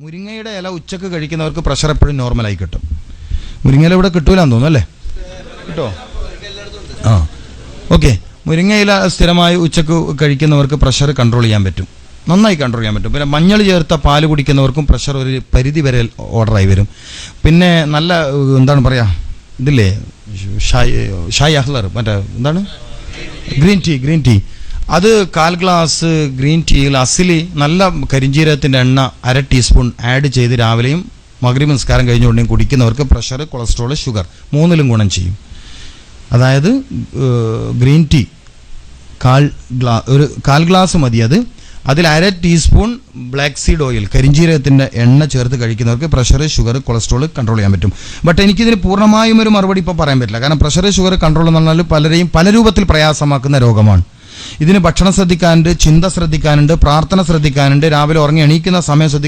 മുരിങ്ങയുടെ ഇല ഉച്ചക്ക് കഴിക്കുന്നവർക്ക് പ്രഷർ എപ്പോഴും നോർമലായി കിട്ടും. മുരിങ്ങയില ഇവിടെ കിട്ടൂലെന്ന് തോന്നുന്നു അല്ലേ? കിട്ടോ? ആ, ഓക്കെ. മുരിങ്ങയില സ്ഥിരമായി ഉച്ചക്ക് കഴിക്കുന്നവർക്ക് പ്രഷർ കൺട്രോൾ ചെയ്യാൻ പറ്റും, നന്നായി കൺട്രോൾ ചെയ്യാൻ പറ്റും. പിന്നെ മഞ്ഞൾ ചേർത്ത പാല് കുടിക്കുന്നവർക്കും പ്രഷർ ഒരു പരിധി വരെ ഓർഡറായി വരും. പിന്നെ നല്ല എന്താണ് പറയുക, ഇതില്ലേ ഷായ് അഹ്ലർ, മറ്റേ എന്താണ് ഗ്രീൻ ടീ, അത് 1/4 ഗ്ലാസ് ഗ്രീൻ ടീയിൽ അസിലി നല്ല കരിഞ്ജീരകത്തിൻ്റെ എണ്ണ 1/2 ടീസ്പൂൺ ആഡ് ചെയ്ത് രാവിലെയും മഗ്രിബ് നിസ്കാരം കഴിഞ്ഞുകൊണ്ടും കുടിക്കുന്നവർക്ക് പ്രഷർ, കൊളസ്ട്രോൾ, ഷുഗർ മൂന്നിലും ഗുണം ചെയ്യും. അതായത് ഗ്രീൻ ടീ 1/4 ഗ്ലാസ് മതി. അതിൽ 1/2 ടീസ്പൂൺ ബ്ലാക്ക് സീഡ് ഓയിൽ, കരിഞ്ജീരകത്തിൻ്റെ എണ്ണ ചേർത്ത് കഴിക്കുന്നവർക്ക് പ്രഷർ, ഷുഗർ, കൊളസ്ട്രോൾ കൺട്രോൾ ചെയ്യാൻ പറ്റും. ബട്ട് എനിക്കിതിന് പൂർണ്ണമായും ഒരു മറുപടി ഇപ്പോൾ പറയാൻ പറ്റില്ല. കാരണം പ്രഷർ, ഷുഗർ കൺട്രോൾ എന്ന് പറഞ്ഞാൽ പലരെയും പല രൂപത്തിൽ പ്രയാസമാക്കുന്ന രോഗമാണ്. ഇതിന് ഭക്ഷണം ശ്രദ്ധിക്കാനുണ്ട്, ചിന്ത ശ്രദ്ധിക്കാനുണ്ട്, പ്രാർത്ഥന ശ്രദ്ധിക്കാനുണ്ട്, രാവിലെ ഉറങ്ങി എണീക്കുന്ന സമയം ശ്രദ്ധിക്കാനുണ്ട്.